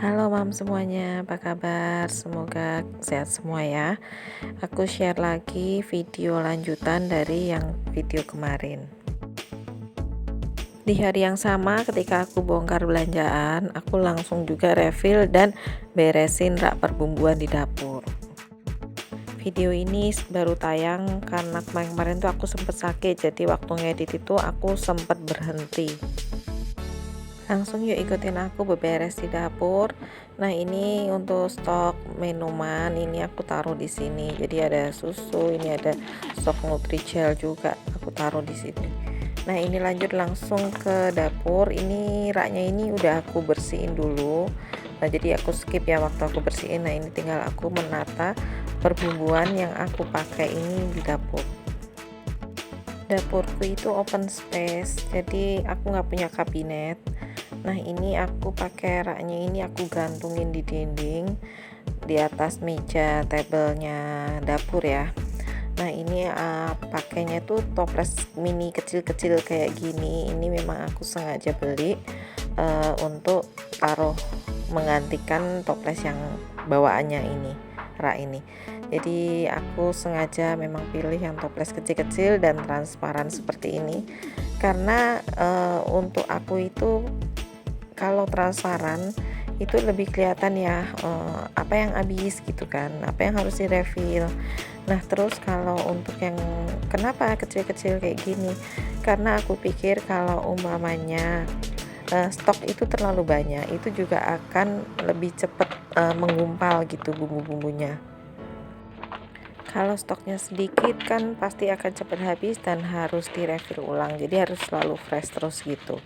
Halo mam semuanya, apa kabar? Semoga sehat semua ya. Aku share lagi video lanjutan dari yang video kemarin. Di hari yang sama ketika aku bongkar belanjaan, aku langsung juga refill dan beresin rak perbumbuan di dapur. Video ini baru tayang karena kemarin tuh aku sempet sakit, jadi waktu ngedit itu aku sempet berhenti. Langsung yuk ikutin aku beberes di dapur. Nah, ini untuk stok minuman ini aku taruh di sini. Jadi ada susu, ini ada stok Nutrijel juga aku taruh di sini. Nah, ini lanjut langsung ke dapur. Ini raknya ini udah aku bersihin dulu. Nah, jadi aku skip ya waktu aku bersihin. Nah, ini tinggal aku menata perbumbuan yang aku pakai ini di dapur. Dapurku itu open space, jadi aku nggak punya kabinet. Nah, ini aku pakai raknya ini aku gantungin di dinding di atas meja tabelnya dapur ya. Nah, ini pakainya tuh toples mini kecil-kecil kayak gini. Ini memang aku sengaja beli untuk taruh menggantikan toples yang bawaannya ini, rak ini. Jadi aku sengaja memang pilih yang toples kecil-kecil dan transparan seperti ini karena untuk aku itu kalau transparan itu lebih kelihatan ya apa yang habis gitu kan, apa yang harus direfill. Nah, terus kalau untuk yang kenapa kecil-kecil kayak gini, karena aku pikir kalau umpamanya stok itu terlalu banyak, itu juga akan lebih cepat menggumpal gitu bumbu-bumbunya. Kalau stoknya sedikit kan pasti akan cepat habis dan harus direfill ulang, jadi harus selalu fresh terus gitu.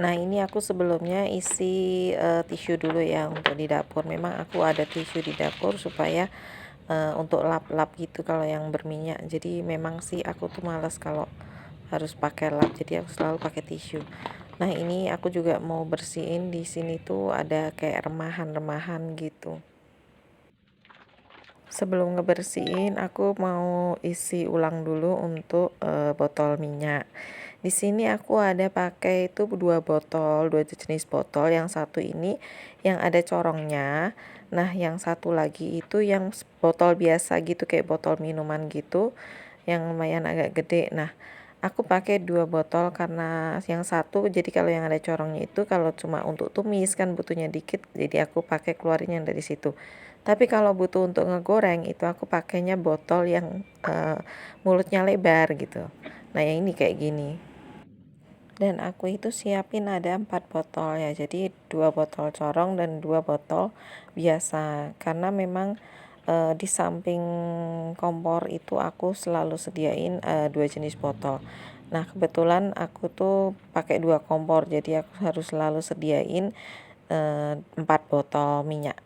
Nah, ini aku sebelumnya isi tisu dulu ya untuk di dapur. Memang aku ada tisu di dapur supaya untuk lap-lap gitu kalau yang berminyak. Jadi memang sih aku tuh malas kalau harus pakai lap, jadi aku selalu pakai tisu. Nah, ini aku juga mau bersihin di sini tuh ada kayak remahan-remahan gitu. Sebelum ngebersihin, aku mau isi ulang dulu untuk botol minyak. Di sini aku ada pakai itu dua botol, dua jenis botol. Yang satu ini yang ada corongnya. Nah, yang satu lagi itu yang botol biasa gitu kayak botol minuman gitu, yang lumayan agak gede. Nah, aku pakai dua botol karena yang satu jadi kalau yang ada corongnya itu kalau cuma untuk tumis kan butuhnya dikit, jadi aku pakai keluarin yang dari situ. Tapi kalau butuh untuk ngegoreng itu aku pakainya botol yang mulutnya lebar gitu. Nah, yang ini kayak gini. Dan aku itu siapin ada 4 botol ya. Jadi 2 botol corong dan 2 botol biasa. Karena memang di samping kompor itu aku selalu sediain 2 jenis botol. Nah, kebetulan aku tuh pakai 2 kompor, jadi aku harus selalu sediain 4 botol minyak.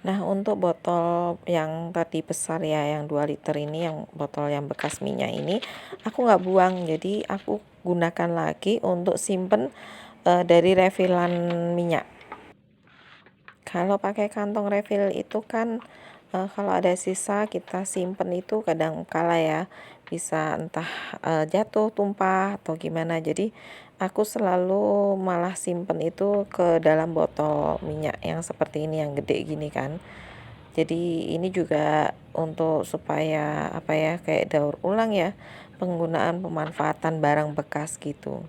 Nah, untuk botol yang tadi besar ya, yang 2 liter ini, yang botol yang bekas minyak ini, aku nggak buang, jadi aku gunakan lagi untuk simpen dari refillan minyak. Kalau pakai kantong refill itu kan kalau ada sisa kita simpen itu kadang kala ya bisa entah jatuh, tumpah atau gimana. Jadi aku selalu malah simpen itu ke dalam botol minyak yang seperti ini yang gede gini kan. Jadi ini juga untuk supaya apa ya kayak daur ulang ya, penggunaan pemanfaatan barang bekas gitu.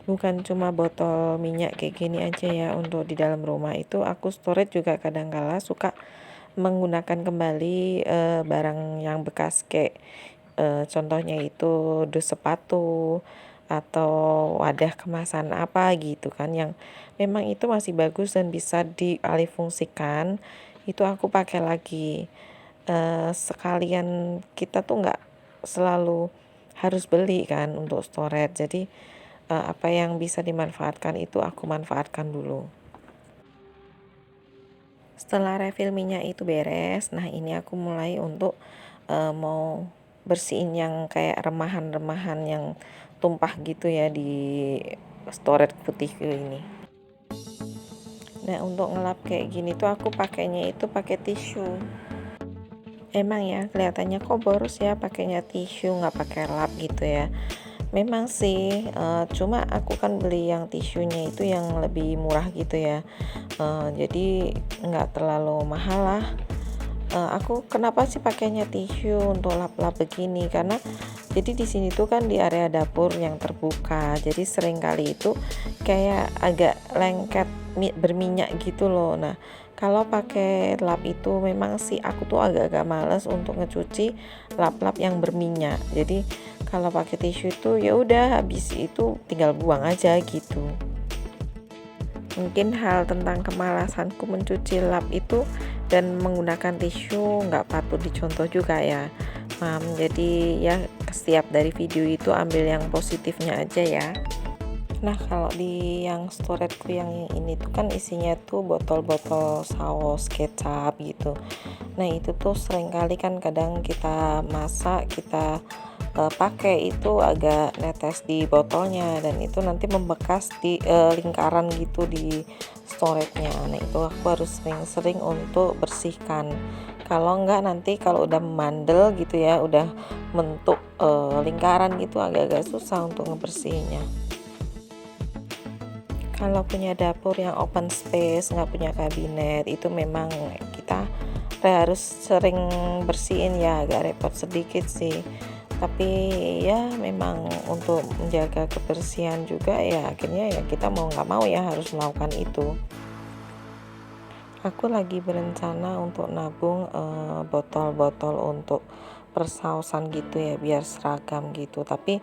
Bukan cuma botol minyak kayak gini aja ya untuk di dalam rumah itu aku storage juga kadang-kala suka menggunakan kembali barang yang bekas kayak contohnya itu dus sepatu atau wadah kemasan apa gitu kan yang memang itu masih bagus dan bisa dialihfungsikan, itu aku pakai lagi. Sekalian kita tuh nggak selalu harus beli kan untuk storage, jadi apa yang bisa dimanfaatkan itu aku manfaatkan dulu. Setelah refill minyak itu beres, nah ini aku mulai untuk mau bersihin yang kayak remahan-remahan yang tumpah gitu ya di storage putihku ini. Nah, untuk ngelap kayak gini tuh aku pakainya itu pakai tisu. Emang ya kelihatannya kok boros ya pakainya tisu nggak pakai lap gitu ya. Memang sih, cuma aku kan beli yang tisunya itu yang lebih murah gitu ya, jadi nggak terlalu mahal lah. Aku kenapa sih pakainya tisu untuk lap-lap begini, karena jadi di sini tuh kan di area dapur yang terbuka, jadi sering kali itu kayak agak lengket berminyak gitu loh. Nah, kalau pakai lap itu memang sih aku tuh agak-agak males untuk ngecuci lap-lap yang berminyak. Jadi kalau pakai tisu itu ya udah habis itu tinggal buang aja gitu. Mungkin hal tentang kemalasanku mencuci lap itu dan menggunakan tisu nggak patut dicontoh juga ya, jadi ya setiap dari video itu ambil yang positifnya aja ya. Nah, kalau di yang storageku yang ini tuh kan isinya tuh botol-botol saus kecap gitu. Nah, itu tuh sering kali kan kadang kita masak, kita pakai itu agak netes di botolnya dan itu nanti membekas di lingkaran gitu di storage-nya. Nah, itu aku harus sering-sering untuk bersihkan. Kalau enggak nanti kalau udah mandel gitu ya, udah bentuk lingkaran gitu agak-agak susah untuk ngebersihinnya. Kalau punya dapur yang open space, nggak punya kabinet, itu memang kita harus sering bersihin ya, agak repot sedikit sih. Tapi ya memang untuk menjaga kebersihan juga ya akhirnya ya kita mau nggak mau ya harus melakukan itu. Aku lagi berencana untuk nabung botol-botol untuk persausan gitu ya biar seragam gitu. Tapi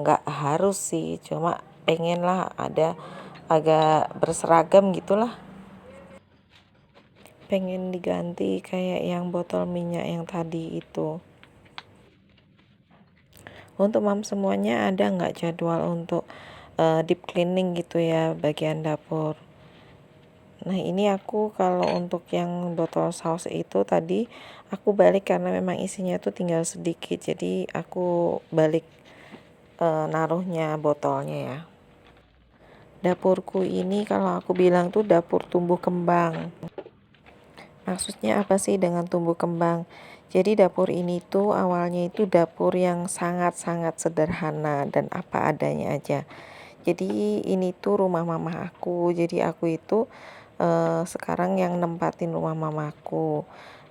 nggak harus sih, cuma pengen lah ada agak berseragam gitulah. Pengen diganti kayak yang botol minyak yang tadi itu. Untuk semuanya ada nggak jadwal untuk deep cleaning gitu ya bagian dapur? Nah, ini aku kalau untuk yang botol saus itu tadi aku balik karena memang isinya tuh tinggal sedikit. Jadi aku balik naruhnya botolnya ya. Dapurku ini kalau aku bilang tuh dapur tumbuh kembang. Maksudnya apa sih dengan tumbuh kembang? Jadi dapur ini tuh awalnya itu dapur yang sangat-sangat sederhana dan apa adanya aja. Jadi ini tuh rumah mama aku. Jadi aku itu sekarang yang nempatin rumah mamaku.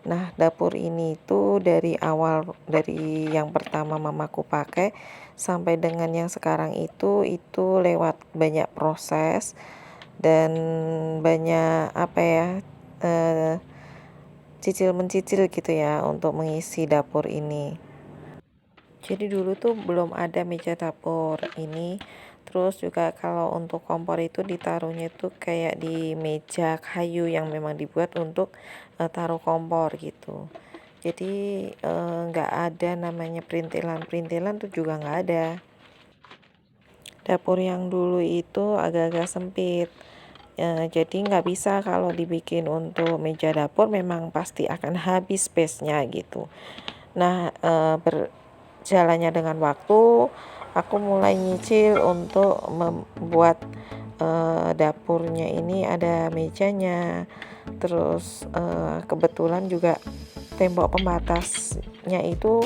Nah, dapur ini tuh dari awal, dari yang pertama mamaku pakai sampai dengan yang sekarang itu lewat banyak proses dan banyak apa ya, eh, cicil mencicil gitu ya untuk mengisi dapur ini. Jadi dulu tuh belum ada meja dapur ini. Terus juga kalau untuk kompor itu ditaruhnya itu kayak di meja kayu yang memang dibuat untuk taruh kompor gitu. Jadi nggak ada namanya perintilan tuh juga nggak ada. Dapur yang dulu itu agak-agak sempit. Jadi nggak bisa kalau dibikin untuk meja dapur memang pasti akan habis space-nya gitu. Nah, berjalannya dengan waktu, aku mulai nyicil untuk membuat dapurnya ini ada mejanya. Terus kebetulan juga tembok pembatasnya itu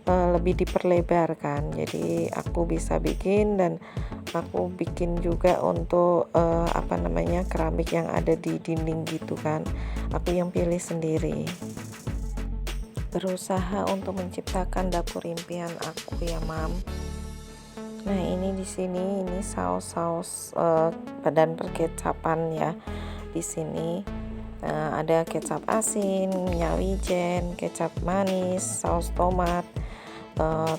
lebih diperlebarkan. Jadi aku bisa bikin dan aku bikin juga untuk keramik yang ada di dinding gitu kan. Aku yang pilih sendiri. Berusaha untuk menciptakan dapur impian aku ya, Mam. Nah, ini di sini ini saus-saus dan perkecapan ya. Di sini ada kecap asin, minyak wijen, kecap manis, saus tomat.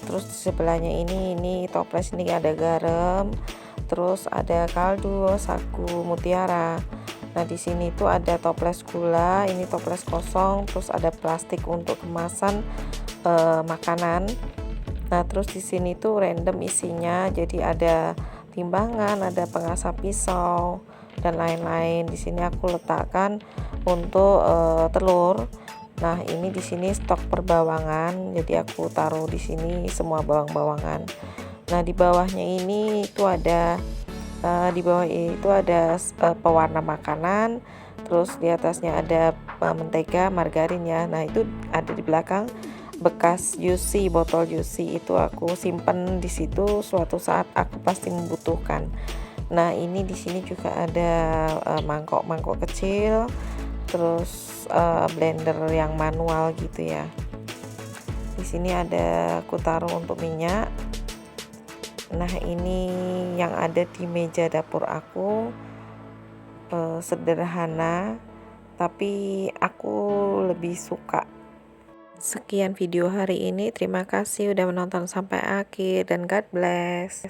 Terus di sebelahnya ini toples ini ada garam, terus ada kaldu sagu mutiara. Nah, di sini tuh ada toples gula, ini toples kosong, terus ada plastik untuk kemasan makanan. Nah, terus di sini tuh random isinya, jadi ada timbangan, ada pengasah pisau dan lain-lain. Di sini aku letakkan untuk telur. Nah, ini di sini stok perbawangan, jadi aku taruh di sini semua bawang-bawangan. Nah, di bawahnya ini itu ada di bawah itu ada pewarna makanan, terus di atasnya ada mentega, margarin ya. Nah, itu ada di belakang bekas UC, botol UC itu aku simpen di situ, suatu saat aku pasti membutuhkan. Nah, ini di sini juga ada mangkok-mangkok kecil, terus blender yang manual gitu ya. Di sini ada aku taruh untuk minyak. Nah, ini yang ada di meja dapur aku, sederhana, tapi aku lebih suka. Sekian video hari ini, terima kasih udah menonton sampai akhir dan God bless.